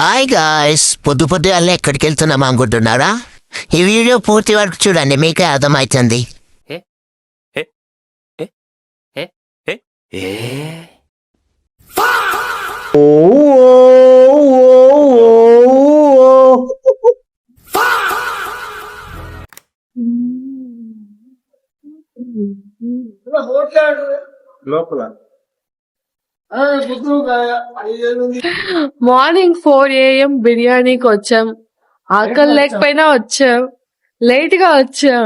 Hi guys, పొద్దు పొద్దుగాలే ఎక్కడికి వెళ్తున్నాం అనుకుంటున్నారా? ఈ వీడియో పూర్తి వరకు చూడండి, మీకే అర్థమవుతుంది. మార్నింగ్ 4 AM బిర్యానీకి వచ్చాం. ఆకలి లేకపోయినా వచ్చాం, లేట్ గా వచ్చాం.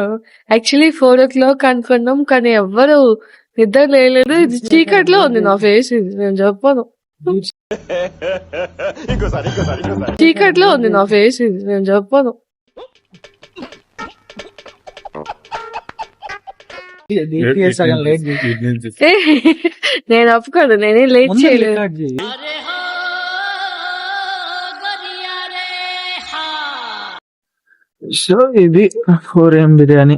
యాక్చువల్లీ 4 o'clock అనుకున్నాం, కానీ ఎవ్వరు నిద్ర లేదు. ఇది చీకట్లో ఉంది నా ఫేస్, ఇది నేను చెప్పను. చీకట్లో ఉంది నా ఫేస్, ఇది నేను చెప్పను. నేను ఒప్పుకోను, నేనేం లేట్ చేయలేదు. సో ఇది 4 AM బిర్యానీ.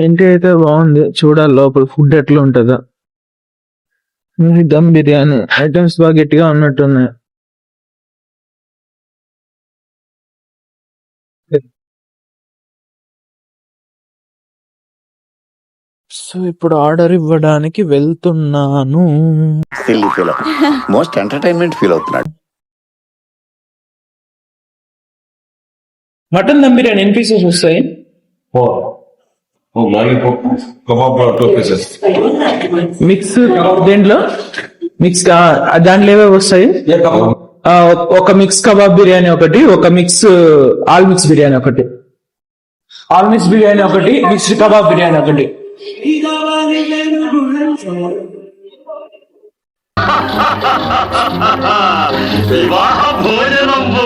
ఇంటి అయితే బాగుంది, చూడాలి లోపల ఫుడ్ ఎట్లా ఉంటుందో. దమ్ బిర్యానీ ఐటమ్స్ బాగా గట్టిగా ఉన్నట్టున్నాయి. సో ఇప్పుడు ఆర్డర్ ఇవ్వడానికి వెళ్తున్నాను. మోస్ట్ ఎంటర్టైన్మెంట్ ఫీల్ అవుతున్నాడు. మటన్ దమ్ బిర్యానీ ఎన్ని పీసెస్ వస్తాయి? మిక్స్ దేంట్లో మిక్స్ దాంట్లో ఏవే వస్తాయి? ఒక మిక్స్ కబాబ్ బిర్యానీ ఒకటి, ఒక మిక్స్ ఆల్ మిక్స్ బిర్యానీ ఒకటి, ఆల్ మిక్స్ బిర్యానీ ఒకటి, మిక్స్డ్ కబాబ్ బిర్యానీ ఒకటి. వివాహ భోజనంబు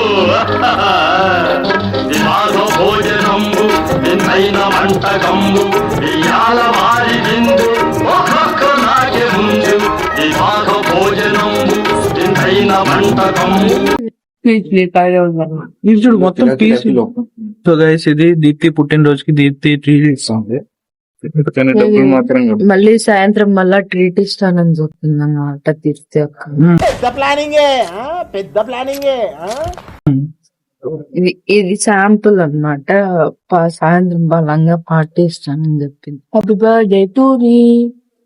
వివాహ భోజనంబు వింతైన వంటకంబు ఇయాల వారి విందు ఒక్కొక్క నాకే ముందు వివాహ భోజనంబు వింతైన వంటకంబు. ఇది చూడు మొత్తం పీస్. సో గైస్, ఇది దీప్తి పుట్టినరోజుకి దీప్తి ట్రీట్ ఇస్తుంది. మళ్ళీ సాయంత్రం మళ్ళా ట్రీట్ ఇస్తానని చెప్తుంది అన్నమాట తీర్తి అక్క. ఇది శాంపుల్ అన్నమాట. సాయంత్రం బలంగా పార్టీ ఇస్తానని చెప్పింది. Happy birthday to me.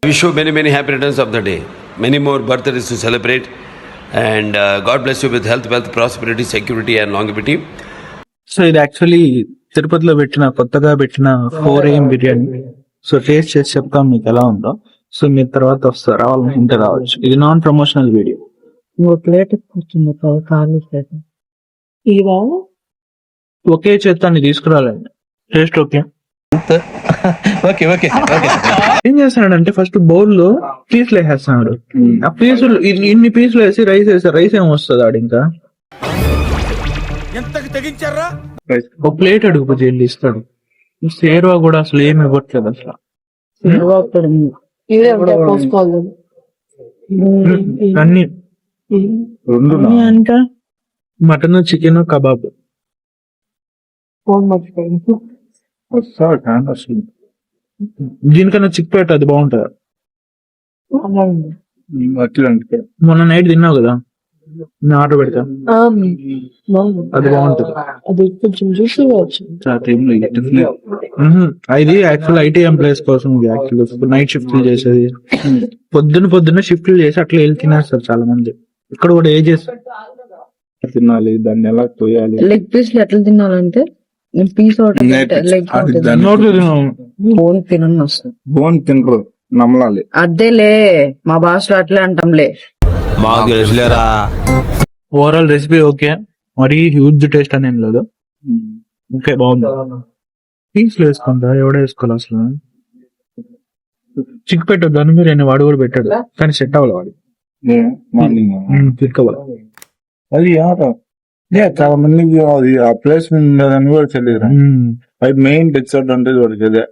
Wish you many happy returns of the day. Many more birthdays to celebrate. And God bless you with health, wealth, prosperity, security and longevity. So ఇది actually తిరుపతిలో కొత్తగా పెట్టిన 4 AM biryani. So taste చేసి చెప్తాం మీకు ఎలా ఉందో. So మీరు తర్వాత వస్తారు, రావాలనుకుంటే రావచ్చు. ఇది నాన్ ప్రమోషనల్ వీడియో. ప్లేట్ కూర్చుంది ఖాళీ ప్లేట్. ఇవా ఒకే చేత్తాన్ని తీసుకురాలండి. Taste okay. ఏం చేస్తున్నాడు అంటే ఫస్ట్ బౌల్ లో పీసులు వేసేస్తున్నాడు. ఆ పీసులు ఇన్ని పీసులు వేసి రైస్ రైస్ ఏమి వస్తుంది ఆడు ఇంకా ఒక ప్లేట్ అడుగుపోతే వెళ్ళి ఇస్తాడు. సేర్వా కూడా అసలు ఏమి ఇవ్వట్లేదు అసలు. అన్ని అంట మటన్, చికెన్, కబాబ్. దీనికన్నా చిక్పేట అది బాగుంటది. మొన్న నైట్ తిన్నావు కదా, నేను ఆర్డర్ పెడతా, అది బాగుంటది. ఇది యాక్చువల్ ఐటీ ఎంప్లాయీస్ కోసం యాక్చువల్ నైట్ షిఫ్ట్లు చేసేది. పొద్దున్న షిఫ్ట్లు చేసి అట్లా వెళ్ళి తినేస్తారు చాలా మంది. ఇక్కడ కూడా ఏ చేస్తారు తినాలి, దాన్ని ఎలా తోయాలి. లెగ్ పీస్లు ఎట్లా తినాలంటే పీస్ బోన్ తినరు, నమ్మలాలి. అదేలే మా భాషలో అట్లే అంటాంలే. ఓవరాల్ రెసిపీ ఓకే, మరీ హ్యూజ్ టేస్ట్ అని ఏం లేదు. ఓకే, బాగుంది. పీస్లు వేసుకుంటా ఎవడ వేసుకోవాలి అసలు. చిక్ పెట్టదు దాని మీరు వాడు కూడా పెట్టాడు, కానీ సెట్ అవ్వాలి వాడు. తిక్కవాలి అది చాలా మందికి అది ఆ ప్లేస్ అని కూడా తెలియదు. అది మెయిన్ డిసడ్వాంటేజ్ వాడికి అదే.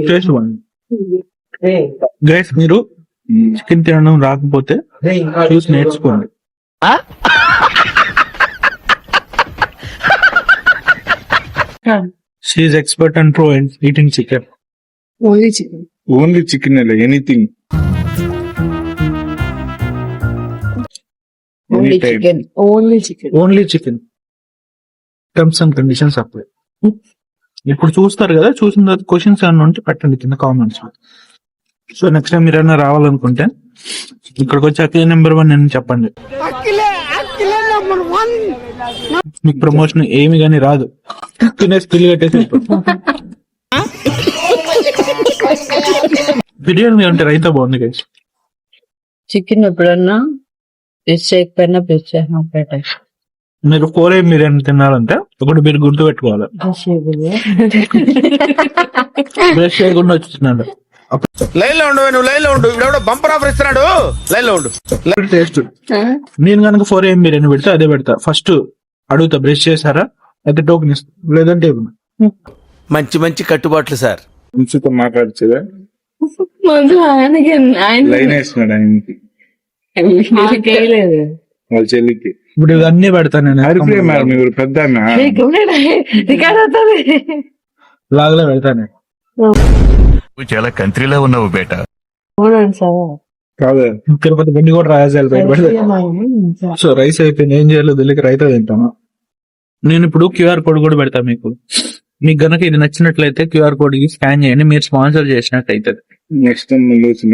టేస్ట్ బాగుంది. గైస్, మీరు చికెన్ తినడం రాకపోతే చూసి నేర్చుకోండి. She is expert and pro in eating chicken. Only chicken. Only chicken, anything. Any time. Only chicken. Only chicken. Terms and conditions apply. ఇప్పుడు చూస్తారు కదా, చూసిన తర్వాత క్వశ్చన్స్ ఏమన్నా ఉంటే పెట్టండి కింద కామెంట్స్. సో నెక్స్ట్ టైం మీరైనా రావాలనుకుంటే ఇక్కడికి వచ్చి అఖిలే నెంబర్ 1 అని చెప్పండి. మీకు ప్రమోషన్ ఏమి గానీ రాదు, తినేసి పిల్లి కట్టేసి బిర్యానీ అంటే రైతా బాగుంది గైస్. చికెన్ ఎప్పుడన్నా ప్రెస్ చేయకపోయినా ప్రెస్ చేయకపోయినా మీరు 4AM బిర్యానీ తినాలంటే ఒకటి మీరు గుర్తు పెట్టుకోవాలి, బ్రష్ చేయకుండా వచ్చినాడు లైన్ లో ఉండు, నువ్వు లైన్ లో ఉండు. ఇప్పుడు బంపర్ ఆఫర్ ఇస్తున్నాడు, లైన్ లో ఉండు. టేస్ట్. నేను కనుక 4AM బిర్యానీ పెడితే అదే పెడతా. ఫస్ట్ అడుగుతా బ్రష్ చేశారా అయితే టోకెన్ ఇస్తా, లేదంటే ఇవ్వను. మంచి మంచి కట్టుబాట్లు సార్. మంచితో మాట్లాడచ్చుగా, ముందు ఆయనకి లైన్ వేస్తున్నాడు ఆయనకి, వేయలేదు వాళ్ళ చెల్లికి. ఇప్పుడు ఇవన్నీ పెడతా నేను. హరిప్రియ మేడం మీరు పెద్ద ఆమె. రికార్డ్ అవుతుంది. లాగలే పెడతా నేను. చాలా కంట్రీలో ఉన్నావు బేట. అవునండి సార్. కాదు తిరుపతి బండి కూడా రాయాలి బయట పెడతా. సో రైస్ అయిపోయింది, ఏం చేయాలో తెలియక రైతా తింటాను. నేను ఇప్పుడు QR కోడ్ కూడా పెడతా మీకు. మీకు గనక ఇది నచ్చినట్లయితే QR కోడ్ కి స్కాన్ చేయండి, మీరు స్పాన్సర్ చేసినట్టు అవుతుంది. నెక్స్ట్ టైం వచ్చిన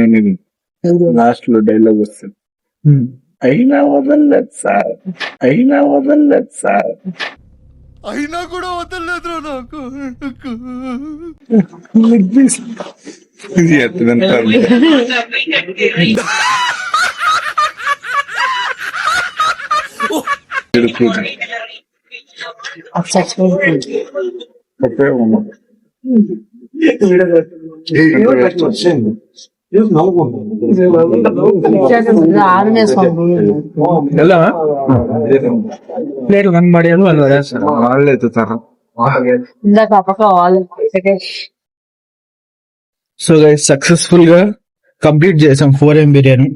లాస్ట్ లో డైలాగ్ వస్తుంది, అయినా వదలలేదు సార్, అయినా వదలలేదు సార్. అయినా కూడా వదలలేదు నాకు. ఇది ఎత్తదంతా ప్లేట్లు కనబడేది వాళ్ళు వేస్తారు. వాళ్ళు ఎత్తుతారు. ఇందాక అప్పక వాళ్ళు సో గైస్ సక్సెస్ఫుల్ గా కంప్లీట్ చేసాం 4AM బిర్యానీ.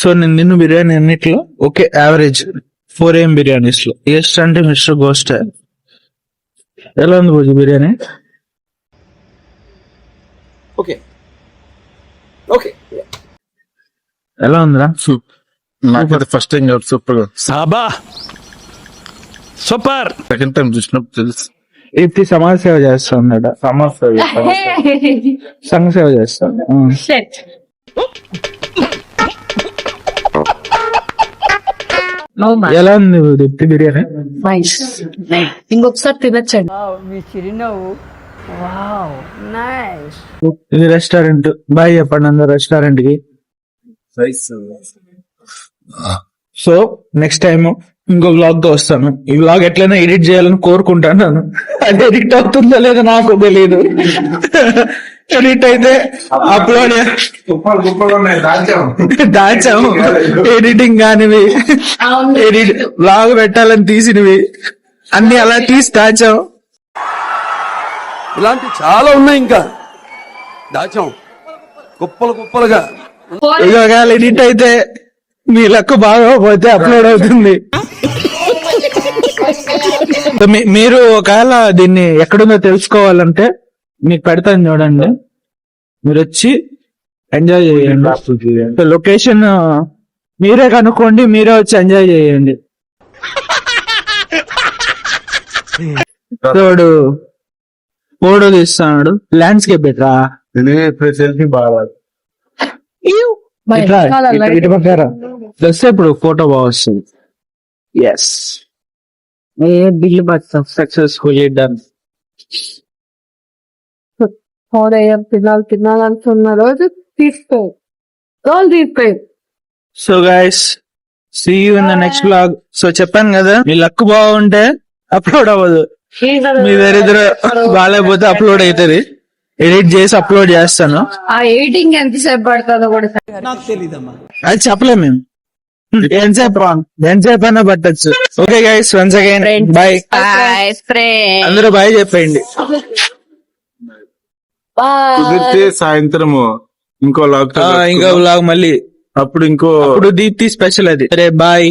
సో నేను నిన్ను బిర్యానీ అన్నిట్లో ఓకే యావరేజ్ 4AM బిర్యానీస్ లో ఎస్ట్ అంటే మిస్టర్ గోస్ట్. ఎలా ఉంది భోజు బిర్యానీ? ఓకే ఎలా ఉందిరా? నాకు ఫస్ట్ టైం సూపర్ గా, సాబా సూపర్. సెకండ్ టైం చూసినప్పుడు తెలుసు. ఇది సమాజ సేవ చేస్తాడట. సమస్య సంఘ సేవ చేస్తాడు. ఎలా ఉంది దీప్తి బిర్యానీ? ఇంకొకసారి తినచ్చండి. ఇది రెస్టారెంట్. బాయ్ చెప్పండి అందరు రెస్టారెంట్ కి. సో నెక్స్ట్ టైం ఇంకో వ్లాగ్ తో వస్తాను. ఈ వ్లాగ్ ఎట్లయినా ఎడిట్ చేయాలని కోరుకుంటాను. అది ఎడిట్ అవుతుందో లేదో నాకు తెలియదు. ఎడిట్ అయితే అప్లోడ్ దాచాము. ఎడిటింగ్ కానివి, ఎడిట్ వ్లాగ్ పెట్టాలని తీసినవి అన్ని అలా తీసి దాచాం. ఇలాంటి చాలా ఉన్నాయి, ఇంకా దాచాం కుప్పలు కుప్పలుగా. ఇది ఒకవేళ ఎడిట్ అయితే మీ లక్ బాగా పోతే అప్లోడ్ అవుతుంది. మీరు ఒకవేళ దీన్ని ఎక్కడుందో తెలుసుకోవాలంటే మీకు పెడతాను చూడండి, మీరు వచ్చి ఎంజాయ్ చేయండి. లొకేషన్ మీరే కనుక్కోండి, మీరే వచ్చి ఎంజాయ్ చేయండి. తోడు ఫోటో తీస్తున్నాడు, ల్యాండ్స్కేప్ ఎట్రా సెల్ఫీ బాగా ఇటు పక్కరా వస్తే ఇప్పుడు ఫోటో బాగా వస్తుంది. ఎస్, బిల్లు పడతాం. Successfully done. 4AM తినాలనుకున్న రోజు తీసుకో so guys see you in the next vlog. So చెప్పాను కదా, మీ లక్ బాగుంటే అప్లోడ్ అవ్వదు, మీ దరిద్ర బాగాలేకపోతే అప్లోడ్ అవుతుంది. ఎడిట్ చేసి అప్లోడ్ చేస్తాను. ఆ ఎడిటింగ్ ఎంతసేపు పడుతుందో కూడా అది చెప్పలేము మేము. ఎంతసేపు అయినా పట్టచ్చు. Okay guys, once again bye. అందరూ బాయ్ చెప్పండి. కుదిరితే సాయంత్రము ఇంకో లాగ్ ఇంకా వ్లాగ్ మళ్ళీ అప్పుడు దీప్తి స్పెషల్ అది. సరే బాయ్.